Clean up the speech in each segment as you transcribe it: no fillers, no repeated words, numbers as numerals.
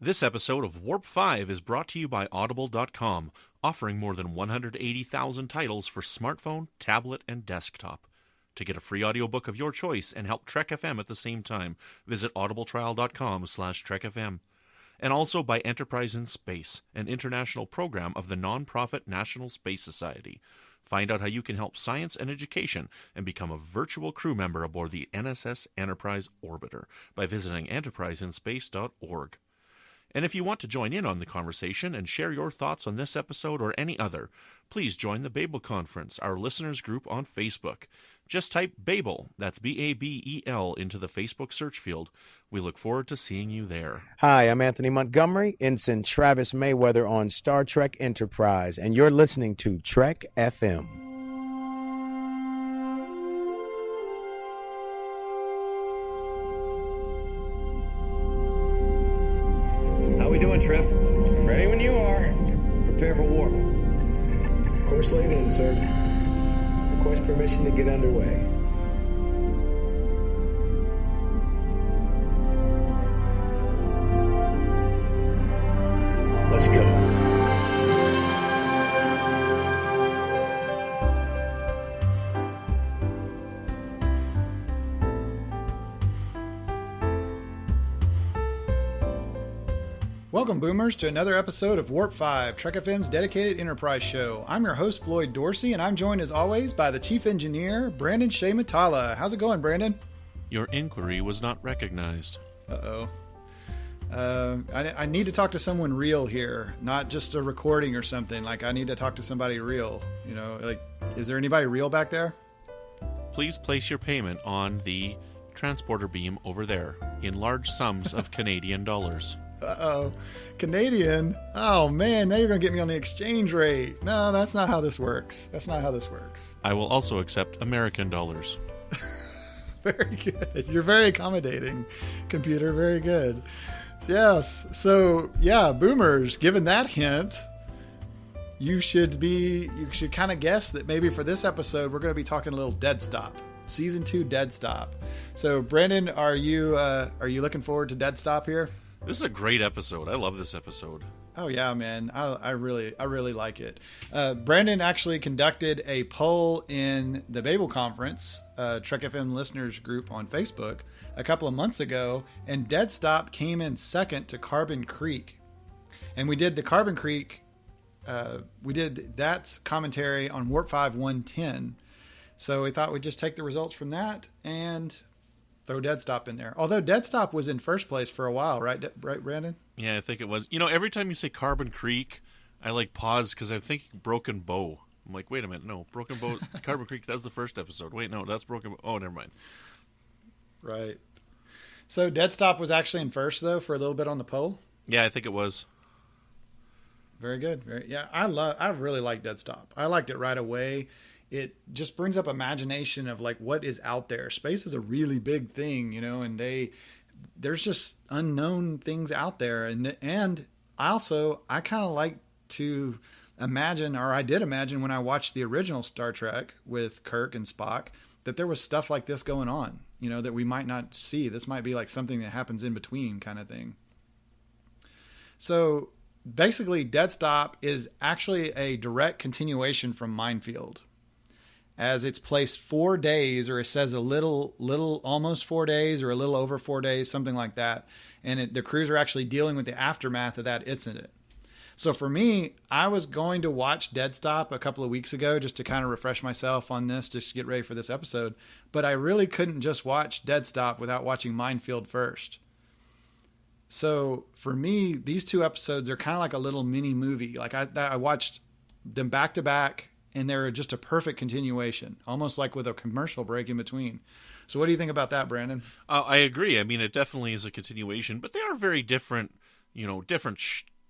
This episode of Warp 5 is brought to you by Audible.com, offering more than 180,000 titles for smartphone, tablet, and desktop. To get a free audiobook of your choice and help Trek FM at the same time, visit audibletrial.com/trekfm. And also by Enterprise in Space, an international program of the non-profit National Space Society. Find out how you can help science and education and become a virtual crew member aboard the NSS Enterprise Orbiter by visiting enterpriseinspace.org. And if you want to join in on the conversation and share your thoughts on this episode or any other, please join the Babel Conference, our listeners group on Facebook. Just type Babel, that's Babel, into the Facebook search field. We look forward to seeing you there. Hi, I'm Anthony Montgomery, Ensign Travis Mayweather on Star Trek Enterprise, and you're listening to Trek FM. How we doing, Trip? Ready when you are. Prepare for warp. Course laid in, sir. Request permission to get underway. Let's go. Welcome, Boomers, to another episode of Warp 5, Trek FM's dedicated Enterprise show. I'm your host, Floyd Dorsey, and I'm joined, as always, by the Chief Engineer, Brandon Shea Matala. How's it going, Brandon? Your inquiry was not recognized. Uh-oh. I need to talk to someone real here, not just a recording or something. Like, I need to talk to somebody real. You know, like, is there anybody real back there? Please place your payment on the transporter beam over there in large sums of Canadian dollars. Uh-oh. Canadian? Oh, man, now you're going to get me on the exchange rate. No, that's not how this works. That's not how this works. I will also accept American dollars. Very good. You're very accommodating, computer. Very good. Yes. So, yeah, Boomers, given that hint, you should kind of guess that maybe for this episode, we're going to be talking a little Dead Stop. Season 2 Dead Stop. So, Brandon, are you looking forward to Dead Stop here? This is a great episode. I love this episode. Oh yeah, man. I really like it. Brandon actually conducted a poll in the Babel Conference, Trek FM listeners group on Facebook a couple of months ago, and Dead Stop came in second to Carbon Creek. And we did the Carbon Creek, that's commentary on Warp 5 110. So we thought we'd just take the results from that and throw Dead Stop in there. Although Dead Stop was in first place for a while, right, Brandon? Yeah, I think it was. You know, every time you say Carbon Creek, I pause because I'm thinking Broken Bow. I'm like, wait a minute, no, Broken Bow, Carbon Creek, that was the first episode. Wait, no, that's Broken Bow. Oh, never mind. Right. So Dead Stop was actually in first, though, for a little bit on the poll? Yeah, I think it was. Very good. I really like Dead Stop. I liked it right away. It just brings up imagination of like what is out there. Space is a really big thing, you know, and there's just unknown things out there. And I kind of like to imagine, or I did imagine when I watched the original Star Trek with Kirk and Spock, that there was stuff like this going on, you know, that we might not see. This might be like something that happens in between kind of thing. So basically Dead Stop is actually a direct continuation from Minefield, as it's placed 4 days, or it says a little almost 4 days, or a little over 4 days, something like that. And the crews are actually dealing with the aftermath of that incident. So for me, I was going to watch Dead Stop a couple of weeks ago just to kind of refresh myself on this, just to get ready for this episode. But I really couldn't just watch Dead Stop without watching Minefield first. So for me, these two episodes are kind of like a little mini movie. Like I watched them back to back, and they're just a perfect continuation, almost like with a commercial break in between. So what do you think about that, Brandon? I agree. I mean, it definitely is a continuation, but they are very different, different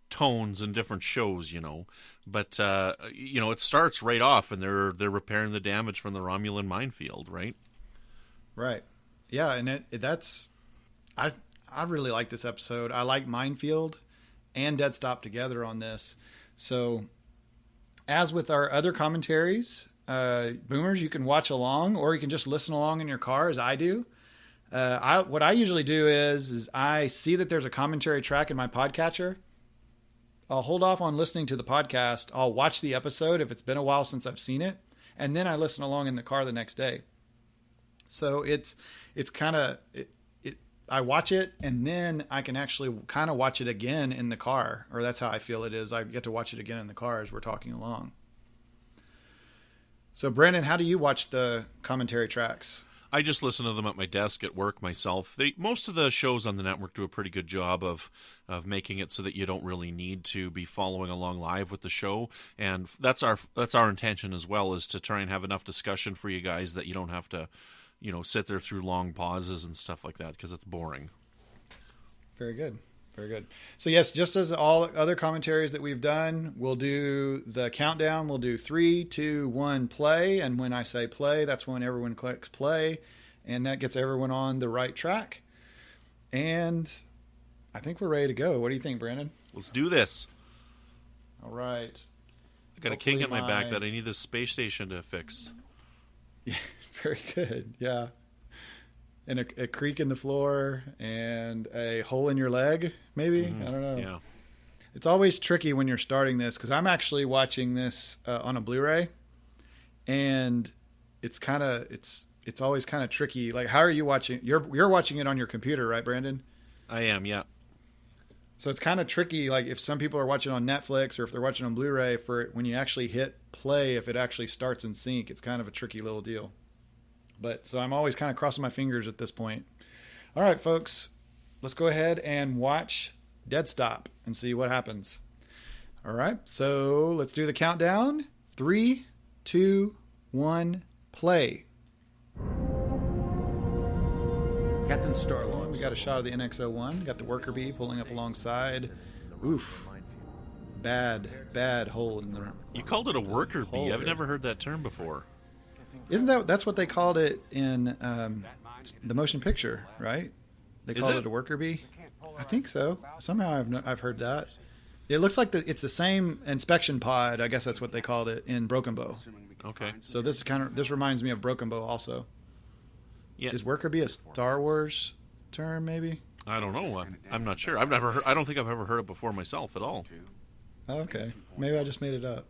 tones and different shows, But, it starts right off, and they're repairing the damage from the Romulan minefield, right? Right. Yeah, and I really like this episode. I like Minefield and Dead Stop together on this. So, as with our other commentaries, Boomers, you can watch along, or you can just listen along in your car, as I do. What I usually do is I see that there's a commentary track in my podcatcher. I'll hold off on listening to the podcast. I'll watch the episode if it's been a while since I've seen it, and then I listen along in the car the next day. So it's kind of I watch it, and then I can actually kind of watch it again in the car, or that's how I feel it is. I get to watch it again in the car as we're talking along. So, Brandon, how do you watch the commentary tracks? I just listen to them at my desk at work myself. Most of the shows on the network do a pretty good job of making it so that you don't really need to be following along live with the show, and that's our intention as well, is to try and have enough discussion for you guys that you don't have to, sit there through long pauses and stuff like that, because it's boring. Very good. Very good. So yes, just as all other commentaries that we've done, we'll do the countdown. We'll do 3, 2, 1, play. And when I say play, that's when everyone clicks play. And that gets everyone on the right track. And I think we're ready to go. What do you think, Brandon? Let's do this. All right. I got a kink in my back that I need this space station to fix. Yeah, very good. Yeah. And a creak in the floor and a hole in your leg, maybe? I don't know. Yeah. It's always tricky when you're starting this, because I'm actually watching this on a Blu-ray, and it's always kind of tricky. Like, how are you watching? You're watching it on your computer, right, Brandon? I am, yeah. So it's kind of tricky. Like, if some people are watching on Netflix or if they're watching on Blu-ray, for when you actually hit play, if it actually starts in sync, it's kind of a tricky little deal. But so I'm always kind of crossing my fingers at this point. All right, folks, let's go ahead and watch Dead Stop and see what happens. All right, so let's do the countdown. 3, 2, 1, play. Captain Starlog. We got a shot of the NX-01. Got the worker bee pulling up alongside. Oof. Bad hole in the... You called it a worker bee. I've never heard that term before. That's what they called it in the motion picture, right? They called it a worker bee. I think so. Somehow I've heard that. It looks like it's the same inspection pod. I guess that's what they called it in Broken Bow. Okay. So this reminds me of Broken Bow also. Yeah. Is worker bee a Star Wars term? Maybe. I don't know. I'm not sure. I don't think I've ever heard it before myself at all. Oh, okay. Maybe I just made it up.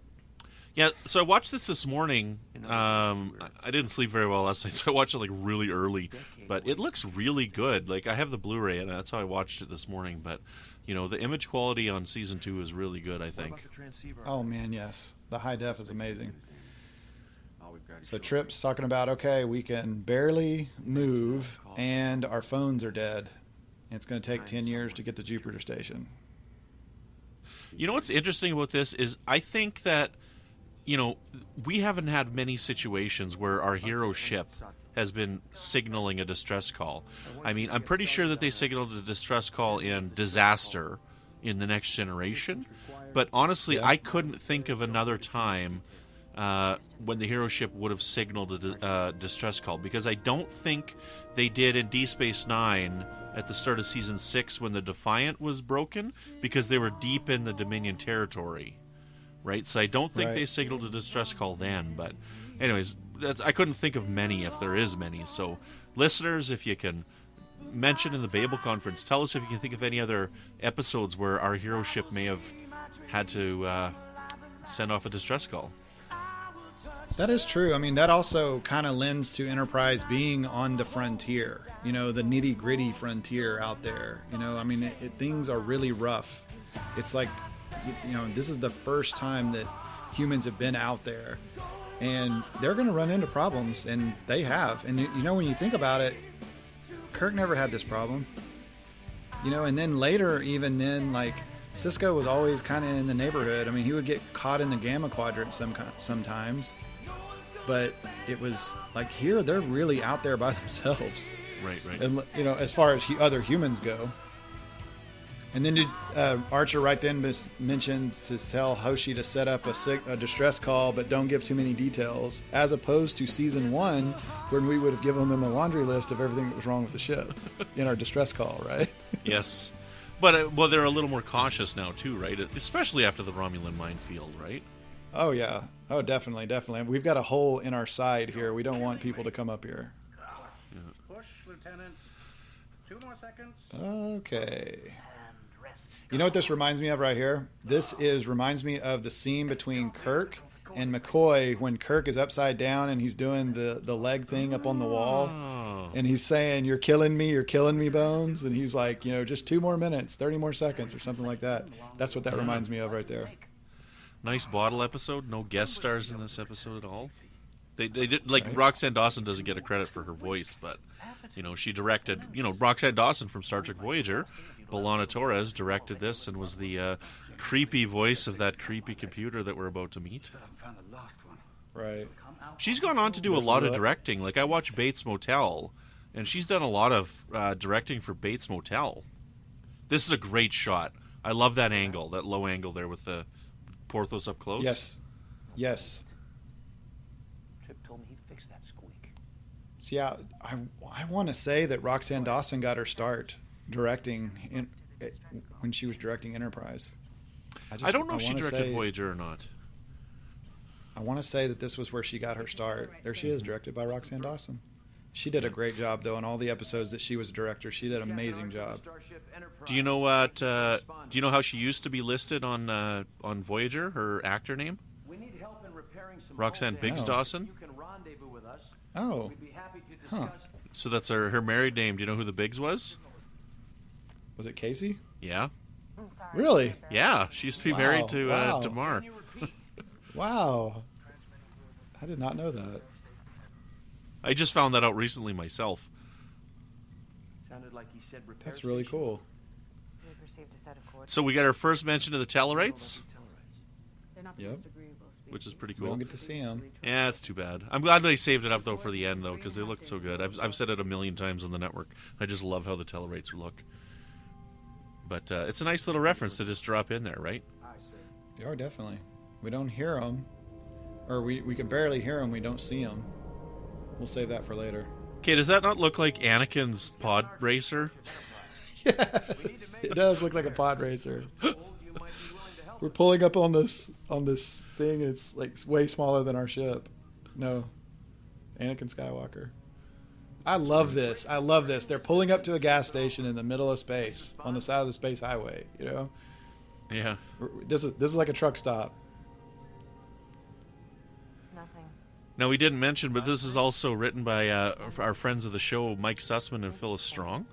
Yeah, so I watched this morning. I didn't sleep very well last night, so I watched it like really early. But it looks really good. Like, I have the Blu-ray, and that's how I watched it this morning. But, the image quality on Season 2 is really good, I think. Oh, man, yes. The high def is amazing. So Tripp's talking about, okay, we can barely move, and our phones are dead. And it's going to take 10 years to get to Jupiter Station. You know what's interesting about this is I think that we haven't had many situations where our hero ship has been signaling a distress call. I mean, I'm pretty sure that they signaled a distress call in Disaster in The Next Generation, but honestly, yeah. I couldn't think of another time when the hero ship would have signaled a distress call, because I don't think they did in Deep Space Nine at the start of Season 6 when the Defiant was broken, because they were deep in the Dominion territory. Right, so I don't think they signaled a distress call then. But anyways, I couldn't think of many, if there is many. So listeners, if you can mention in the Babel conference, tell us if you can think of any other episodes where our hero ship may have had to send off a distress call. That is true. I mean, that also kind of lends to Enterprise being on the frontier, the nitty-gritty frontier out there. I mean, things are really rough. It's like, this is the first time that humans have been out there, and they're going to run into problems, and they have. And when you think about it, Kirk never had this problem, and then later, even then, like, Sisko was always kind of in the neighborhood. I mean, he would get caught in the Gamma Quadrant sometimes, but it was like here they're really out there by themselves. Right. And as far as other humans go. And then Archer right then mentioned to tell Hoshi to set up a distress call, but don't give too many details, as opposed to Season 1, when we would have given them a laundry list of everything that was wrong with the ship in our distress call, right? Yes. But, they're a little more cautious now, too, right? Especially after the Romulan minefield, right? Oh, yeah. Oh, definitely. We've got a hole in our side here. We don't want people to come up here. Push, Lieutenant. 2 more seconds. Okay. You know what this reminds me of right here? Reminds me of the scene between Kirk and McCoy when Kirk is upside down and he's doing the leg thing up on the wall. And he's saying, you're killing me, Bones. And he's like, just 2 more minutes, 30 more seconds or something like that. That's what that reminds me of right there. Nice bottle episode. No guest stars in this episode at all. They did, like, Roxanne Dawson doesn't get a credit for her voice, but, she directed, Roxanne Dawson from Star Trek Voyager. B'Elanna Torres directed this and was the creepy voice of that creepy computer that we're about to meet. Right. She's gone on to do a lot of directing. Like, I watch Bates Motel, and she's done a lot of directing for Bates Motel. This is a great shot. I love that angle, that low angle there with the Porthos up close. Yes. Trip told me he'd fix that squeak. So, yeah, I want to say that Roxanne Dawson got her start directing when she was directing Enterprise. I don't know if she directed Voyager or not. I want to say that this was where she got her start. There she is, directed by Roxanne Dawson. She did a great job, though, in all the episodes that she was a director. She did an amazing job. Do you know what? Do you know how she used to be listed on Voyager? Her actor name? Roxanne Biggs Dawson. Oh. Huh. So that's her married name. Do you know who the Biggs was? Was it Casey? Yeah. Really? Yeah, she used to be married to Damar. Wow. I did not know that. I just found that out recently myself. Sounded like he said repair That's really station. cool. So we got our first mention of the Tellarites, Yep. which is pretty We cool. don't get to see him. Yeah, it's too bad. I'm glad they saved it up, though, for the end, though, because they looked so good. I've said it a million times on the network. I just love how the Tellarites look. But it's a nice little reference to just drop in there, right? They are, definitely. We don't hear them. Or we can barely hear them. We don't see them. We'll save that for later. Okay, does that not look like Anakin's pod racer? Yes, it does look like a pod racer. We're pulling up on this thing. It's like way smaller than our ship. No, Anakin Skywalker. I love this. They're pulling up to a gas station in the middle of space on the side of the space highway. Yeah. This is like a truck stop. Now, we didn't mention, but this is also written by our friends of the show, Mike Sussman and Phyllis Strong,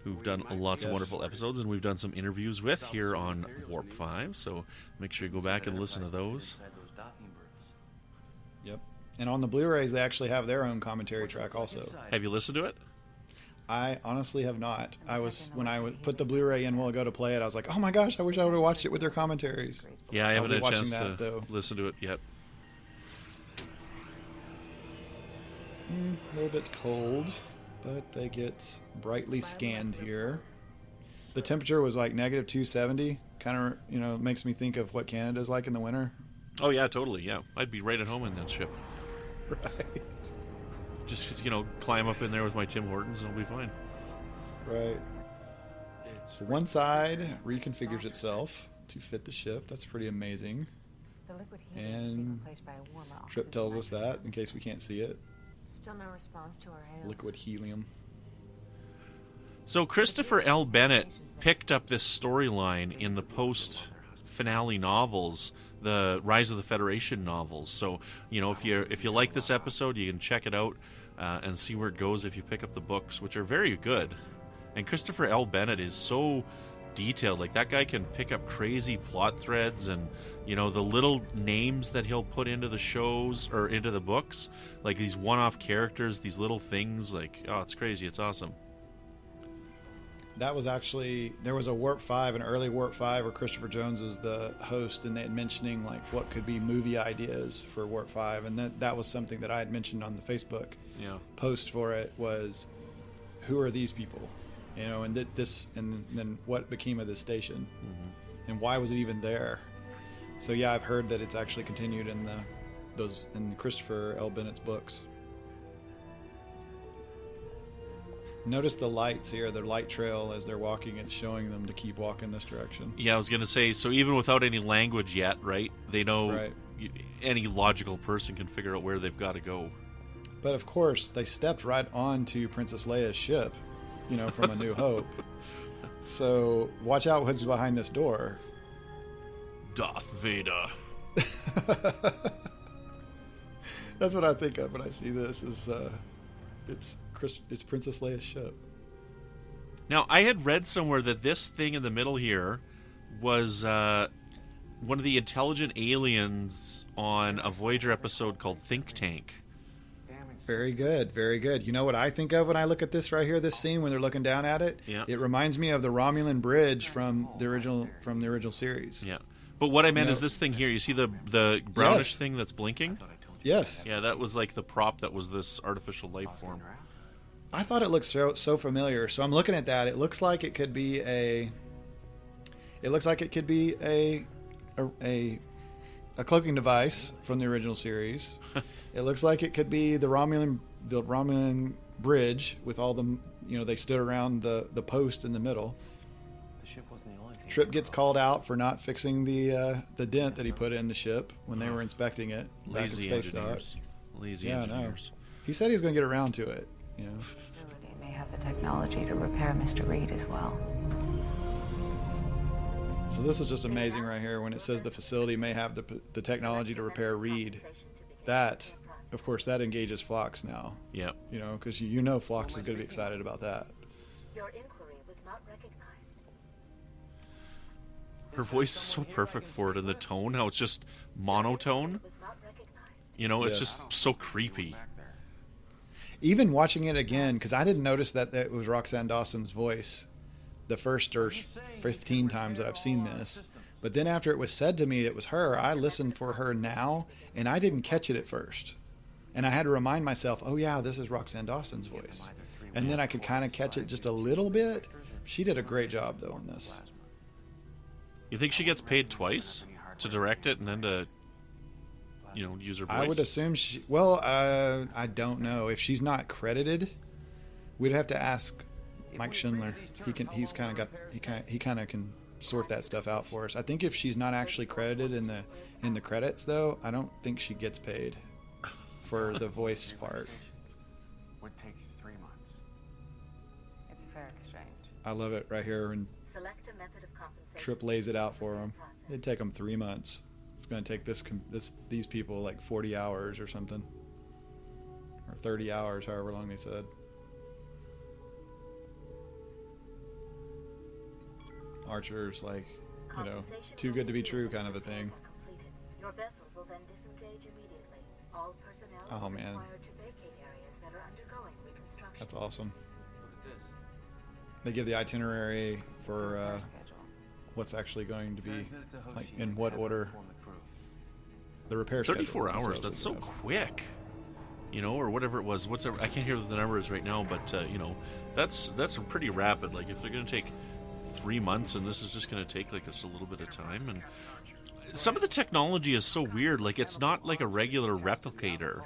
who've done lots of wonderful episodes, and we've done some interviews with here on Warp 5, so make sure you go back and listen to those. Yep. And on the Blu-rays, they actually have their own commentary track also. Have you listened to it? I honestly have not. When I put the Blu-ray in a while ago to play it, I was like, oh my gosh, I wish I would have watched it with their commentaries. Yeah, I haven't had a chance to listen to it yet. A little bit cold, but they get brightly scanned here. The temperature was like negative 270. Kind of, makes me think of what Canada's like in the winter. Oh, yeah, totally, yeah. I'd be right at home in that ship. Right. Just, climb up in there with my Tim Hortons and I'll be fine. Right. So one side reconfigures itself to fit the ship. That's pretty amazing. And Trip tells us that in case we can't see it. Still no response to our hails. Liquid helium. So Christopher L. Bennett picked up this storyline in the post-finale novels, the Rise of the Federation novels. So, if you like this episode, you can check it out and see where it goes if you pick up the books, which are very good. And Christopher L. Bennett is so detailed. Like, that guy can pick up crazy plot threads and, the little names that he'll put into the shows or into the books, like these one-off characters, these little things, like, oh, it's crazy. It's awesome. That was actually, there was a Warp 5, an early Warp 5 where Christopher Jones was the host, and they had mentioning like what could be movie ideas for Warp 5, and that was something that I had mentioned on the Facebook post for it, was who are these people, and and then what became of this station, and why was it even there? So yeah, I've heard that it's actually continued in Christopher L. Bennett's books. Notice the lights here, the light trail as they're walking, it's showing them to keep walking this direction. Yeah, I was going to say, so even without any language yet, right, they know, right. Any logical person can figure out where they've got to go. But of course, they stepped right onto Princess Leia's ship from A New Hope. So watch out what's behind this door. Darth Vader. That's what I think of when I see this. It's Princess Leia's ship. Now, I had read somewhere that this thing in the middle here was one of the intelligent aliens on a Voyager episode called Think Tank. Very good, very good. You know what I think of when I look at this right here, this scene when they're looking down at it? Yeah. It reminds me of the Romulan bridge from the original series. Yeah. But what I meant is this thing here. You see the brownish thing that's blinking? Yes. Yeah, that was like the prop that was this artificial life form. I thought it looked so familiar. So I'm looking at that. It looks like it could be a cloaking device from the original series. It looks like it could be the Romulan bridge with all them. They stood around the post in the middle. The ship wasn't the only thing. Trip gets called out for not fixing the dent that he put in the ship when they were inspecting it. Lazy engineers. Lazy engineers. No. He said he was going to get around to it. Facility may have the technology to repair Mr. Reed as well. So this is just amazing right here when it says the facility may have the technology to repair Reed. That, of course, that engages Phlox now. Yeah. Because Phlox is going to be excited about that. Your inquiry was not recognized. Her voice is so perfect for it, and the tone, how it's just monotone. Was not recognized. It's just so creepy. Even watching it again, because I didn't notice that it was Roxanne Dawson's voice the first 15 times that I've seen this. But then after it was said to me it was her, I listened for her now, and I didn't catch it at first. And I had to remind myself, oh yeah, this is Roxanne Dawson's voice. And then I could kind of catch it just a little bit. She did a great job, though, on this. You think she gets paid twice to direct it and then to, use her voice? I would assume she... Well, I don't know. If she's not credited, we'd have to ask Mike Schindler. He kind of can sort that stuff out for us. I think if she's not actually credited in the credits, though, I don't think she gets paid for the voice part. Would take 3 months. It's a fair exchange. I love it right here when Select a method of compensation. Trip lays it out for him. It'd take them 3 months. It's going to take these people like 40 hours or something, or 30 hours, however long they said. Archer's like, too good to be true kind of a thing. Your vessel will then disengage immediately. All personnel Oh, are man. required to vacate areas that are undergoing reconstruction. That's awesome. Look at this. They give the itinerary for Our schedule. what's actually going to be, Transmit it to Hoshi like, in and what have them order. inform the crew. The repair 34 schedule. That's what I hours, was that's so thinking of. quick. Or whatever it was. I can't hear what the number is right now, but, that's pretty rapid. Like, if they're going to take 3 months and this is just going to take, like, just a little bit of time. And some of the technology is so weird. Like, it's not like a regular replicator.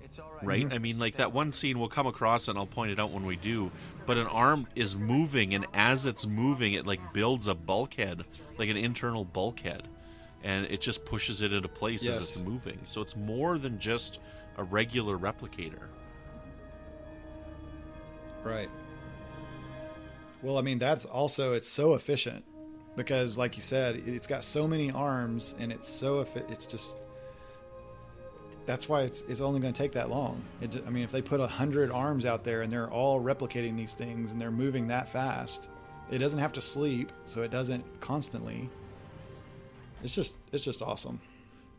It's all right. Right? I mean, like, that one scene we'll come across, and I'll point it out when we do, but an arm is moving, and as it's moving, it, like, builds a bulkhead, like an internal bulkhead, and it just pushes it into place as it's moving. So it's more than just a regular replicator. Right. Well, I mean, that's also, it's so efficient because, like you said, it's got so many arms, and it's so it's just... That's why it's only going to take that long. If they put 100 arms out there and they're all replicating these things and they're moving that fast, it doesn't have to sleep, so it doesn't constantly. It's just awesome.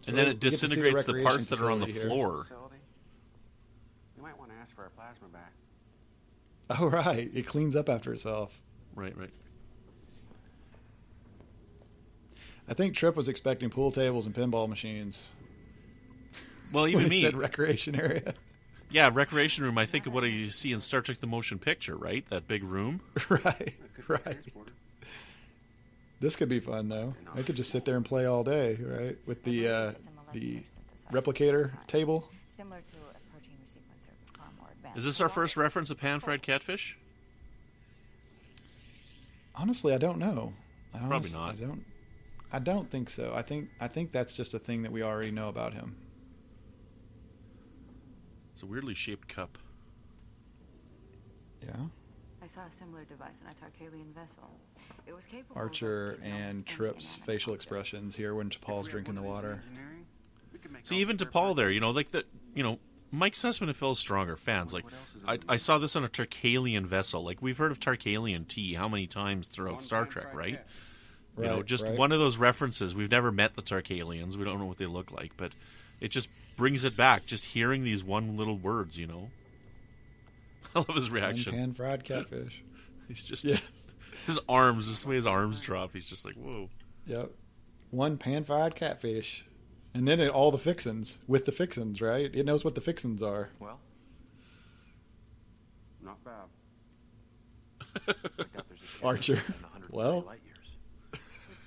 So and then it we get to see disintegrates the recreation parts that are on the facility here. floor. Facility. You might want to ask for our plasma back. Oh, right. It cleans up after itself. Right. I think Trip was expecting pool tables and pinball machines. Well, even when me. he said recreation area. Yeah, recreation room. I think of what you see in Star Trek: The Motion Picture, right? That big room. Right. This could be fun, though. I could just sit there and play all day, right? With the replicator table. Similar to a protein resequencer, but far more advanced. Is this our first reference to pan-fried catfish? Honestly, I don't know. Probably not. I don't think so. I think that's just a thing that we already know about him. It's a weirdly shaped cup. Yeah. I saw a similar device in a Tarkalian vessel. It was capable Archer of replicating and almost any Tripp's inanimate facial object. expressions here when T'Pol's drinking the water. See, even DePaul there, like the, Mike Sussman and Phil Stronger fans. Like, I saw this on a Tarkalian vessel. Like, we've heard of Tarkalian tea how many times throughout Star Trek, right? Just one of those references. We've never met the Tarkalians. We don't know what they look like, but it just brings it back. Just hearing these one little words, I love his reaction. Pan-fried catfish. He's just his arms, just the way his arms drop. He's just like, whoa. Yep. One pan-fried catfish. And then all the fixins with the fixins, right? It knows what the fixins are. Well, not bad. Archer. Well, Its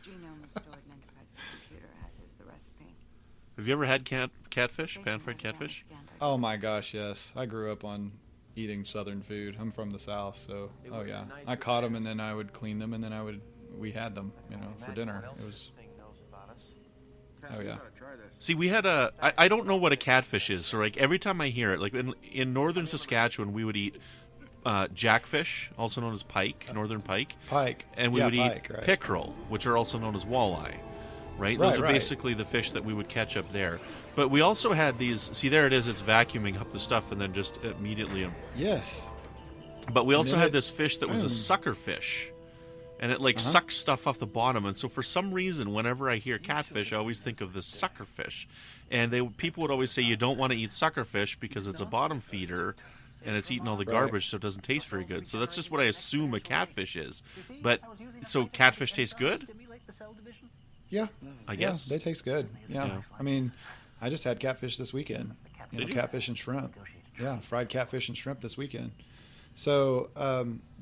genome is stored in Enterprise's computer, as is the recipe. Have you ever had catfish? Pan-fried catfish? oh my gosh, yes. I grew up on eating Southern food. I'm from the South, so oh yeah. I caught them and then I would clean them and then we had them, for dinner. It was. Oh yeah. See, we had I don't know what a catfish is, so like every time I hear it, like in northern Saskatchewan, we would eat jackfish, also known as pike, northern pike. Pike. And we would pike, eat right. pickerel, which are also known as walleye, right? Right, Those are right. basically the fish that we would catch up there. But we also had these, see there it is, it's vacuuming up the stuff and then just immediately. Yes. But we also then had this fish that was a sucker fish. And it sucks stuff off the bottom, and so for some reason, whenever I hear catfish, I always think of this sucker fish. And people would always say you don't want to eat sucker fish because it's a bottom feeder, and it's eating all the garbage, so it doesn't taste very good. So that's just what I assume a catfish is. But so catfish tastes good? Yeah. I guess. Yeah, they taste good. Yeah. Yeah. I mean, I just had catfish this weekend. Did you? Catfish and shrimp. Yeah, fried catfish and shrimp this weekend. So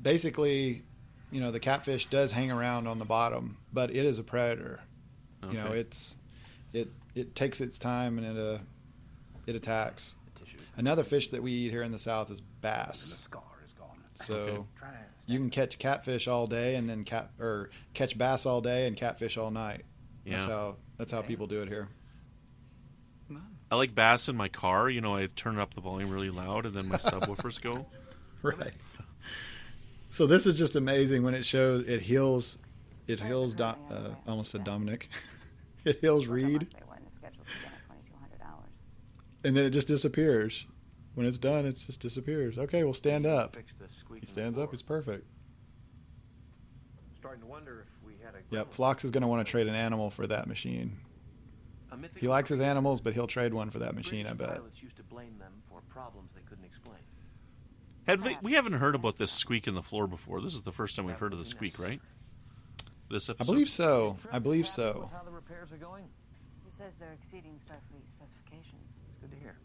basically, the catfish does hang around on the bottom, but it is a predator. Okay. It takes its time and it attacks. Another fish that we eat here in the South is bass. So you can catch catfish all day and then catch bass all day and catfish all night. Yeah. That's how people do it here. I like bass in my car. I turn up the volume really loud, and then my subwoofers go. Right. So this is just amazing when it shows it heals. It heals. Almost said Dominic. It heals Reed, and then it just disappears. When it's done, it just disappears. Okay, well, stand up. He stands up. He's perfect. Starting to wonder if we had a Yep. Phlox is going to want to trade an animal for that machine. He likes his animals, but he'll trade one for that machine, I bet. Pilots used to blame them for problems they couldn't explain. We haven't heard about this squeak in the floor before. This is the first time we've heard of the squeak, right? This I episode? believe so. I believe so. How the repairs are going? He says they're exceeding Starfleet specifications. It's good to hear.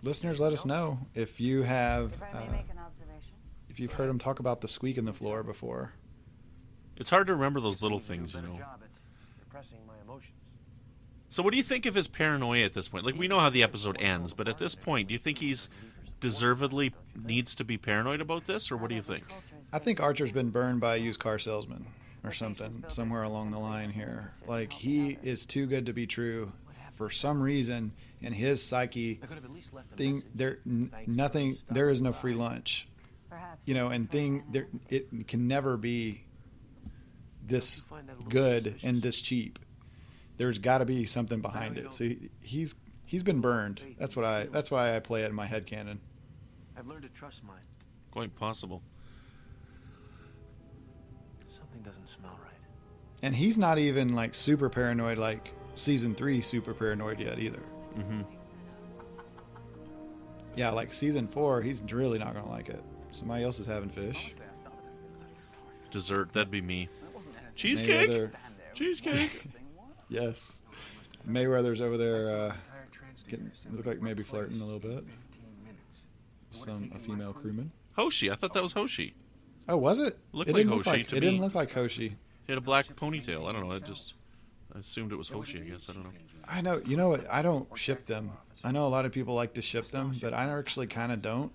Listeners, let us know if you have, If I may make an observation. if you've heard him talk about the squeak in the floor before. It's hard to remember those little things, Job at repressing my emotions. So what do you think of his paranoia at this point? Like, we know how the episode ends, but at this point, do you think he's deservedly needs to be paranoid about this, or what do you think? I think Archer's been burned by a used car salesman or something somewhere along the line here. Like, he is too good to be true. For some reason, in his psyche, I could have at least left a nothing. There is no free lunch. Perhaps. It can never be this good and this cheap. There's got to be something behind it. So he's been burned. That's why I play it in my head canon. I've learned to trust mine. Quite possible. Something doesn't smell right. And he's not even like super paranoid like season 3 super paranoid yet either. Mm-hmm. Yeah, like season 4, he's really not gonna like it. Somebody else is having fish. Dessert, that'd be me. Cheesecake? Mayweather. Cheesecake? Yes. Mayweather's over there look like maybe flirting a little bit. A female crewman. Hoshi. I thought that was Hoshi. Oh, was it? Looked It like didn't look Hoshi like to it me. didn't look like Hoshi. He had a black ponytail. I don't know. I assumed it was Hoshi, I guess. I don't know. I know. You know what? I don't ship them. I know a lot of people like to ship them, but I actually kind of don't.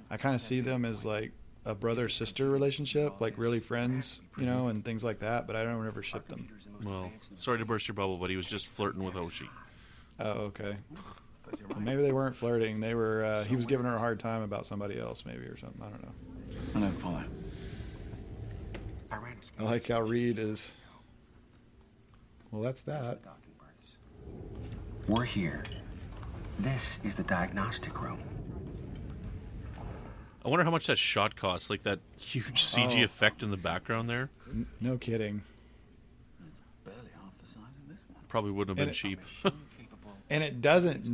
I kind of see them as like a brother-sister relationship, like really friends, and things like that, but I don't ever ship them. Well, sorry to burst your bubble, but he was just flirting with Hoshi. Oh, okay. Well, maybe they weren't flirting. They were. He was giving her a hard time about somebody else, maybe, or something. I don't know. I don't follow. I like how Reed is. Well, that's that. We're here. This is the diagnostic room. I wonder how much that shot costs, like that huge CG effect in the background there. No kidding. It's barely half the size of this one. Probably wouldn't have been cheap. And it doesn't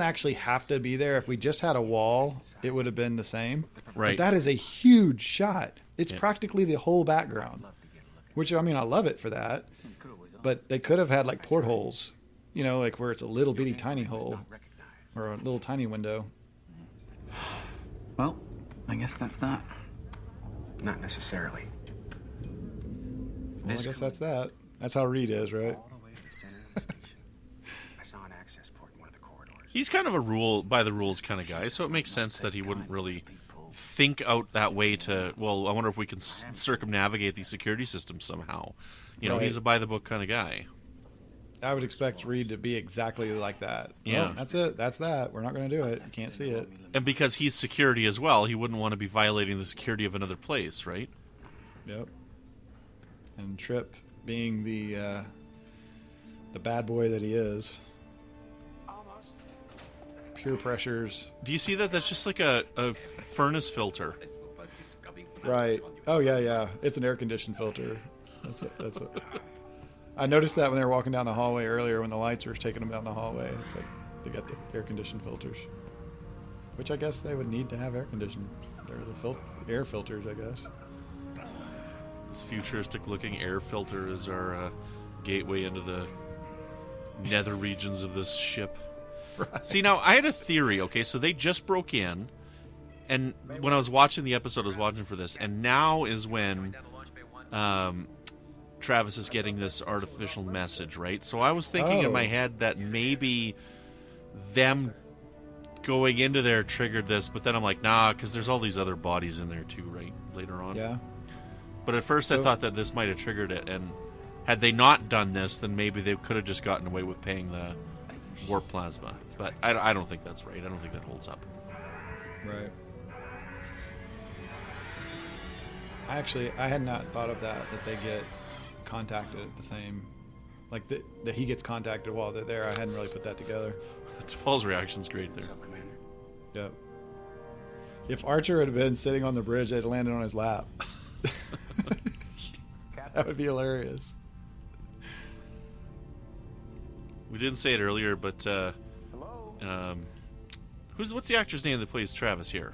actually have to be there. If we just had a wall, it would have been the same. Right. But that is a huge shot. It's practically the whole background. Which, I mean, I love it for that. But they could have had like portholes, you know, like where it's a little bitty tiny hole or a little tiny window. Well, I guess that's that. Not necessarily. Well, I guess that's that. That's how Reed is, right? All the way to the center of the station. I saw an access port in one of the corridors. He's kind of a rule by the rules kind of guy, so it makes sense that he wouldn't really think out that way to, well, I wonder if we can circumnavigate these security systems somehow. You know, he's a by the book kind of guy. I would expect Reed to be exactly like that. Yeah. Well, that's it. That's that. We're not going to do it. You can't see it. And because he's security as well, he wouldn't want to be violating the security of another place, right? Yep. And Trip, being the bad boy that he is, pure pressures. Do you see that? That's just like a furnace filter. Right. Oh yeah. It's an air conditioned filter. That's it. I noticed that when they were walking down the hallway earlier, when the lights were taking them down the hallway. It's like they got the air conditioned filters, which I guess they would need to have air conditioned. They're the air filters, I guess. This futuristic looking air filter is our gateway into the nether regions of this ship. Right. See, now I had a theory. Okay, so they just broke in, and when I was watching the episode, I was watching for this, and now is when Travis is getting this artificial message, right? So I was thinking in my head that maybe them going into there triggered this, but then I'm like, nah, because there's all these other bodies in there too, right? Later on. Yeah. But at first I thought that this might have triggered it, and had they not done this, then maybe they could have just gotten away with paying the warp plasma. But I don't think that's right. I don't think that holds up. Right. I had not thought of that they get contacted at the same, like that he gets contacted while they're there. I hadn't really put that together. Paul's reaction's great there. Yep. If Archer had been sitting on the bridge, they'd landed on his lap. That would be hilarious. We didn't say it earlier, but what's the actor's name that plays Travis here?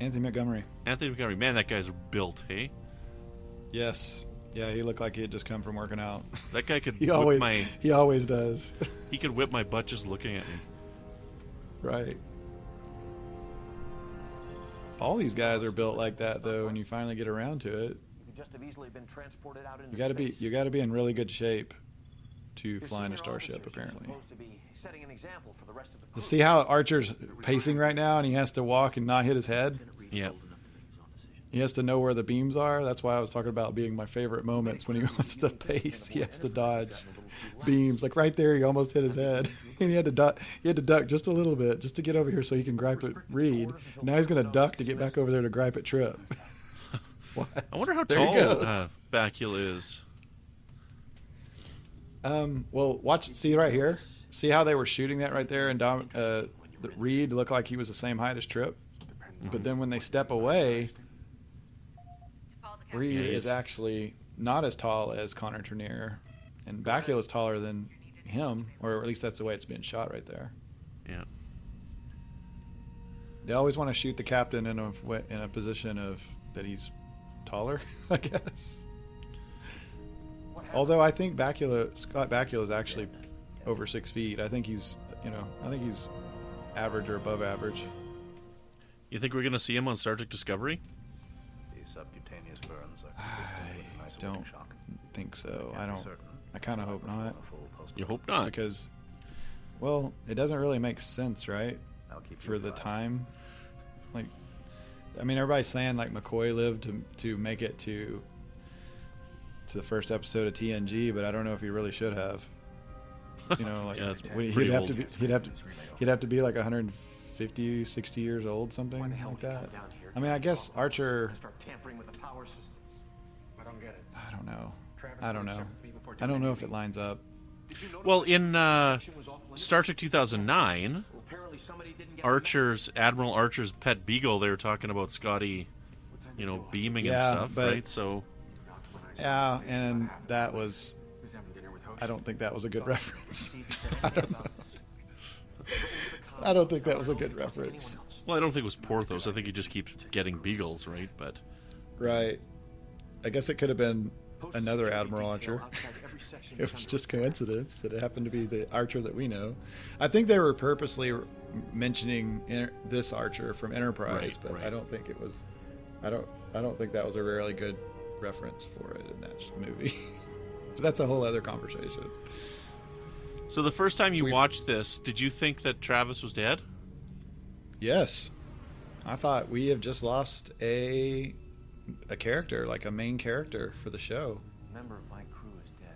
Anthony Montgomery. Anthony Montgomery. Man, that guy's built, hey? Yes. Yeah, he looked like he had just come from working out. That guy could He always does. He could whip my butt just looking at me. Right. All these guys are built like that, though, when you finally get around to it. You got to be in really good shape to fly in a starship, apparently. To see how Archer's pacing right now, and he has to walk and not hit his head. Yeah. He has to know where the beams are. That's why I was talking about being my favorite moments when he wants to pace. He has to dodge beams. Like right there, he almost hit his head, and he had to duck just a little bit just to get over here so he can gripe at Reed. Now he's going to duck to get back over there to gripe at Trip. I wonder how tall Bakula is. Well, see right here. See how they were shooting that right there, and Reed looked like he was the same height as Trip. But then when they step away, Reed is actually not as tall as Connor Trinneer, and Bakula is taller than him, or at least that's the way it's being shot right there. Yeah. They always want to shoot the captain in a position of that he's taller, I guess. Although I think Scott Bakula is actually over 6 feet. I think he's average or above average. You think we're going to see him on Star Trek Discovery? The subcutaneous burns are consistent with an I isolating don't shock. think so. I kind of hope not. You hope not, because, well, it doesn't really make sense, right? For the time, like, I mean, everybody's saying like McCoy lived to make it to the first episode of TNG, but I don't know if he really should have. You know, like yeah, he'd have to be like 50, 60 years old, something Why the hell like would he that. come down here? I mean, I guess Archer. Start tampering with the power systems. I don't get it. I don't know. Travis I don't would have know. checked with me before I don't doing know if it anything. lines up. Did you notify Well, me in the section was off limits? Star Trek 2009, Well, apparently somebody didn't get Admiral Archer's pet beagle, they were talking about Scotty, beaming and Yeah, stuff, but- right? So, Yeah, and that was. I don't think that was a good reference. I don't think that was a good reference. well, I don't think it was Porthos. I think he just keeps getting beagles, right? But Right. I guess it could have been another Admiral Archer. It was just coincidence that it happened to be the Archer that we know. I think they were purposely mentioning this Archer from Enterprise, Right, but right. I don't think it was. I don't think that was a really good reference for it in that movie. But that's a whole other conversation. So the first time you we've- watched this, did you think that Travis was dead? Yes, I thought we have just lost a character, like a main character for the show. A member of my crew is dead.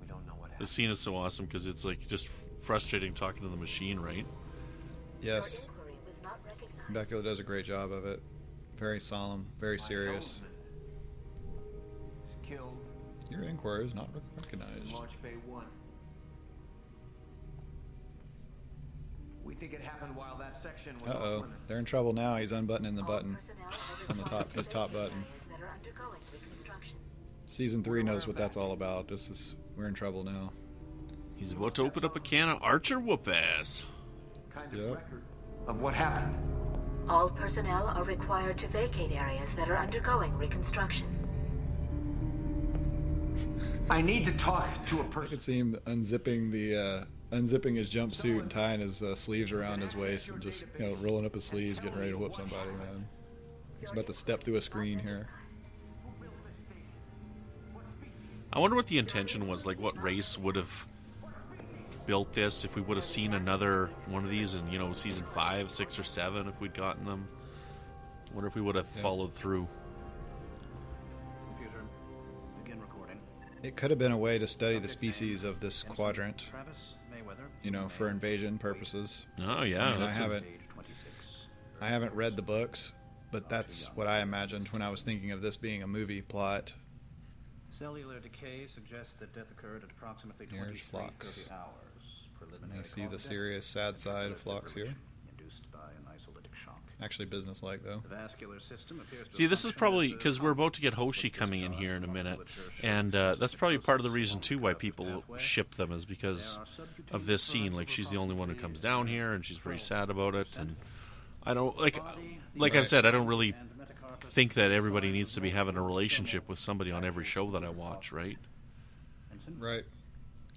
We don't know what The happened. scene is so awesome because it's like just frustrating talking to the machine, right? Yes, Your inquiry was not recognized. Becca does a great job of it. Very solemn, very My serious. helmsman is killed Your inquiry is not in recognized. Launch Bay 1. We think it happened while that section was off Uh-oh, limits. they're in trouble now. He's unbuttoning the All button personnel are on the top, required his to top vacate button. areas that are undergoing reconstruction. Season 3 knows what that's all about. We're in trouble now. He's about to open up a can of Archer whoop ass. Kind of Yep. record of what happened. All personnel are required to vacate areas that are undergoing reconstruction. I need to talk to a I could person. see him unzipping his jumpsuit and tying his sleeves around his waist and just rolling up his sleeves, getting ready to whoop somebody. Man, he's about to step through a screen here. I wonder what the intention was, like what race would have built this, if we would have seen another one of these in, season 5, 6, or 7, if we'd gotten them. I wonder if we would have followed through. Computer, begin recording. It could have been a way to study the species of this quadrant, Travis Mayweather. for invasion purposes. Oh, yeah. I mean, that's haven't Page 26. I haven't read the books, but that's what I imagined when I was thinking of this being a movie plot. Cellular decay suggests that death occurred at approximately Here's Phlox. 23:30 hours. Preliminary You see cause the of death, serious, sad side of Phlox here. induced by an isolatic shock. Actually businesslike, though. The vascular system appears to See, have this is functioned probably as a because we're about to get constant Hoshi coming in discharge here in a from minute, musculature and showing that's probably part of the reason necrosis too why along the people pathway. ship them, is because There are of subcutaneous this scene. burns Like, of she's the only one who comes approximately down here, and she's very sad about it. And 12%. I don't like Body, I've said, I don't really and metacarpus think that everybody needs to be having a relationship with somebody on every show that I watch, right? Right.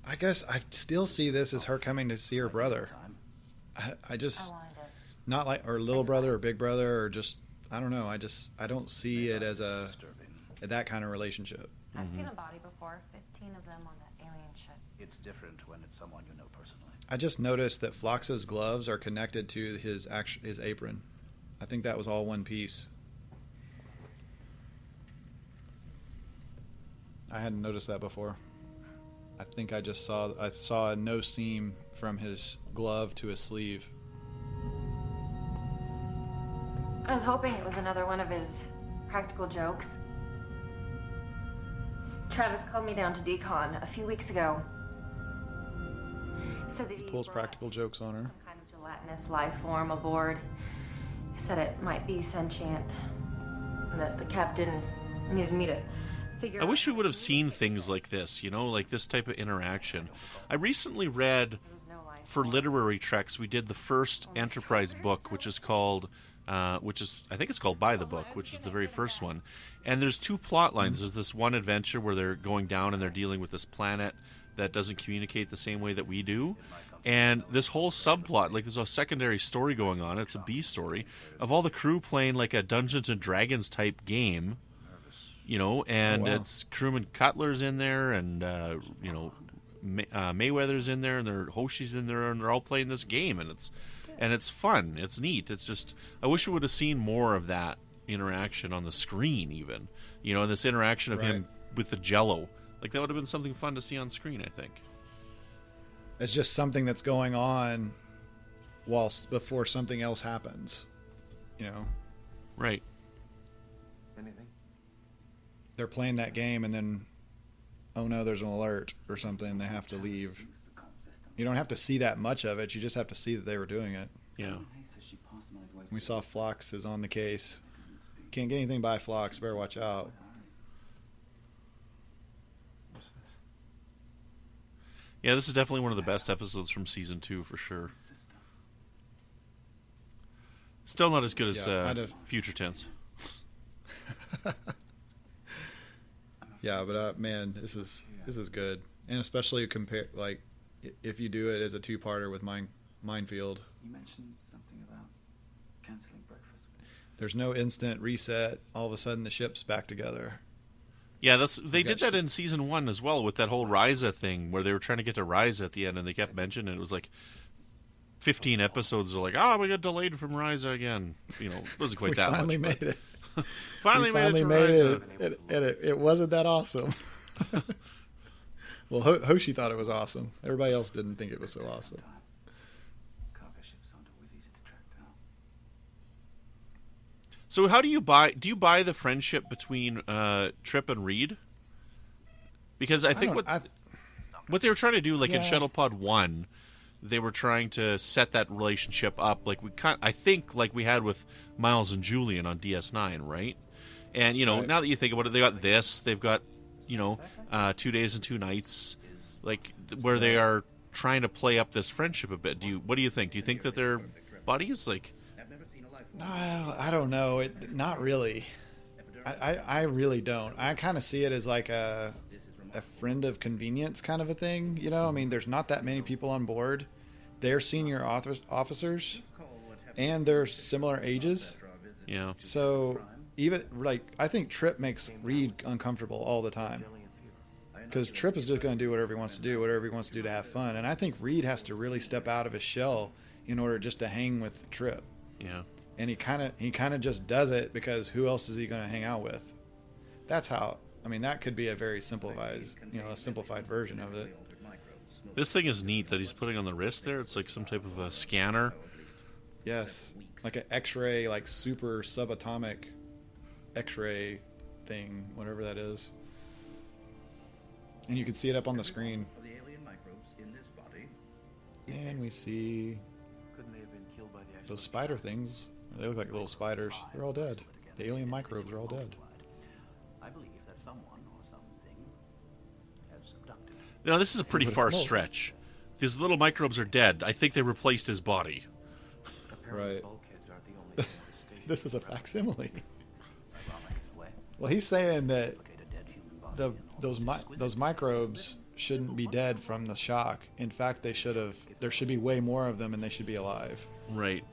I guess I still see this as her coming to see her brother. I just not like or little brother or big brother or just I don't know. I don't see it as that kind of relationship. I've seen a body before, 15 of them on that alien ship. It's different when it's someone you know personally. I just noticed that Phlox's gloves are connected to his apron. I think that was all one piece. I hadn't noticed that before. I think I saw no seam from his glove to his sleeve. I was hoping it was another one of his practical jokes. Travis called me down to decon a few weeks ago. Said that He pulls practical jokes on her. some kind of gelatinous life form aboard. He said it might be sentient, and that the captain needed me to figure. I wish we would have seen things like this, like this type of interaction. I recently read, for literary treks, we did the first Enterprise book, which is called, I think it's called By the Book, which is the very first one. And there's two plot lines. There's this one adventure where they're going down and they're dealing with this planet that doesn't communicate the same way that we do. And this whole subplot, like there's a secondary story going on, it's a B story, of all the crew playing like a Dungeons and Dragons type game, and wow. it's crewman Cutler's in there, and Mayweather's in there, and Hoshi's in there, and they're all playing this game, and it's fun, it's neat. It's just, I wish we would have seen more of that interaction on the screen, even, and this interaction of him with the Jello, like that would have been something fun to see on screen, I think. It's just something that's going on before something else happens. You know? Right. Anything? They're playing that game and then, oh no, there's an alert or something. They have to leave. You don't have to see that much of it. You just have to see that they were doing it. Yeah. We saw Phlox is on the case. Can't get anything by Phlox. Better watch out. What's this? Yeah, this is definitely one of the best episodes from season 2 for sure. Still not as good as Future Tense. Yeah, but man, this is good, and especially compare like if you do it as a two-parter with Minefield. You mentioned something about canceling breakfast. There's no instant reset. All of a sudden, the ship's back together. Yeah, they did that in season 1 as well with that whole Ryza thing where they were trying to get to Ryza at the end, and they kept mentioning it was like 15 episodes. They're like, we got delayed from Ryza again. You know, it wasn't quite that much. Finally made it. Finally made it to Ryza. And it wasn't that awesome. Well, Hoshi thought it was awesome. Everybody else didn't think it was so awesome. Cargo ships aren't always easy to track down. So how do you buy the friendship between Trip and Reed? Because I think what they were trying to do, like in Shuttlepod 1, they were trying to set that relationship up like I think like we had with Miles and Julian on DS9, right? And now that you think about it, they got this, they've got 2 Days and 2 Nights, like where they are trying to play up this friendship a bit. What do you think? Do you think that they're buddies? Like, no, I don't know. Not really. I really don't. I kind of see it as like a friend of convenience kind of a thing. I mean, there's not that many people on board. They're senior officers, and they're similar ages. Yeah. So even I think Trip makes Reed uncomfortable all the time, because Trip is just going to do whatever he wants to do to have fun, and I think Reed has to really step out of his shell in order just to hang with Trip. Yeah. And he kind of just does it because who else is he going to hang out with? That's how. I mean, that could be a very simplified version of it. This thing is neat that he's putting on the wrist there. It's like some type of a scanner. Yes, like an X-ray, like super subatomic X-ray thing, whatever that is. And you can see it up on the screen. And we see those spider things. They look like little spiders. They're all dead. The alien microbes are all dead. I believe that someone or something has abducted. This is a pretty far stretch. These little microbes are dead. I think they replaced his body. Right. This is a facsimile. Well, he's saying that those microbes shouldn't be dead from the shock. In fact, there should be way more of them, and they should be alive. Right.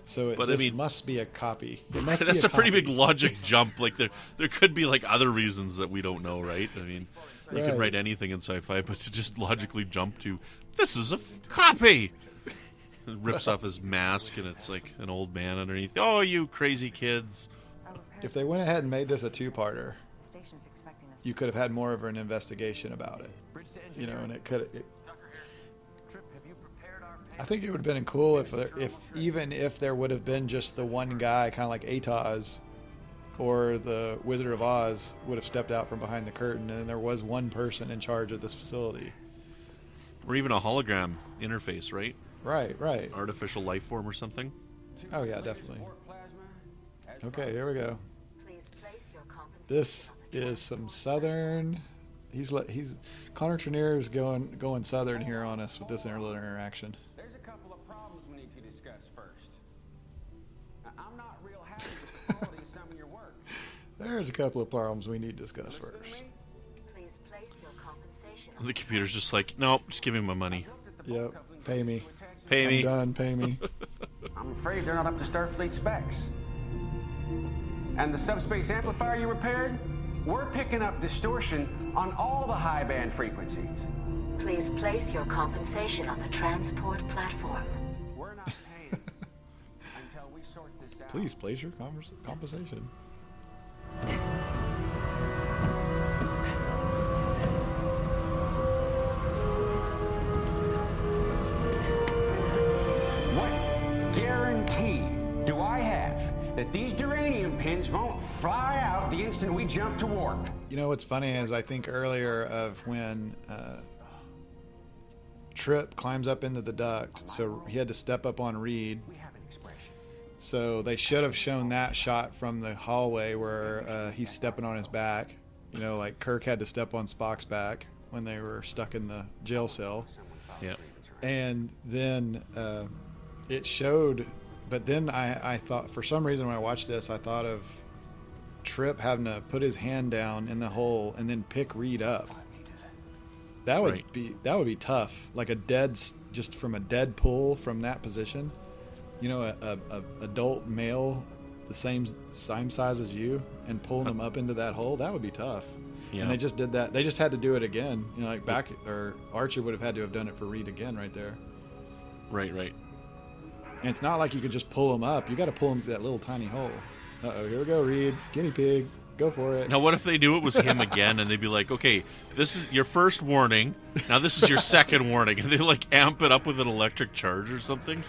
So this must be a copy. That's a pretty big logic jump. Like there could be like other reasons that we don't know, right? I mean, you can write anything in sci-fi, but to just logically jump to this is a copy. It rips off his mask, and it's like an old man underneath. Oh, you crazy kids! If they went ahead and made this a two-parter, you could have had more of an investigation about it. And it could. I think it would have been cool if there would have been just the one guy, kind of like Atoz, or the Wizard of Oz would have stepped out from behind the curtain, and there was one person in charge of this facility. Or even a hologram interface, right? Right. Artificial life form or something. Oh yeah, definitely. Okay, here we go. This is some southern. Connor Trenier is going southern here on us with this interlude interaction. There's a couple of problems we need to discuss first. I'm not real happy with the quality of some of your work. There's a couple of problems we need to discuss first. Please place your compensation. The computer's just like, no, just give me my money. Yep, pay me. Pay me. I'm done, pay me. I'm afraid they're not up to Starfleet specs. And the subspace amplifier you repaired? We're picking up distortion on all the high band frequencies. Please place your compensation on the transport platform. We're not paying until we sort this out. Please place your compensation. that these duranium pins won't fly out the instant we jump to warp. You know what's funny is I think earlier of when Trip climbs up into the duct, so he had to step up on Reed. So they should have shown that shot from the hallway where he's stepping on his back. You know, like Kirk had to step on Spock's back when they were stuck in the jail cell. Yeah. And then it showed, but then I thought, for some reason when I watched this, I thought of Trip having to put his hand down in the hole and then pick Reed up. That would be tough. Like just from a dead pull from that position. You know, a adult male the same size as you and pulling them up into that hole, that would be tough. Yeah. And they just did that. They just had to do it again. You know, like Archer would have had to have done it for Reed again right there. Right. And it's not like you could just pull them up. You got to pull them through that little tiny hole. Uh-oh, here we go, Reed. Guinea pig. Go for it. Now, what if they knew it was him again, and they'd be like, okay, this is your first warning. Now this is your second warning. And they like amp it up with an electric charge or something.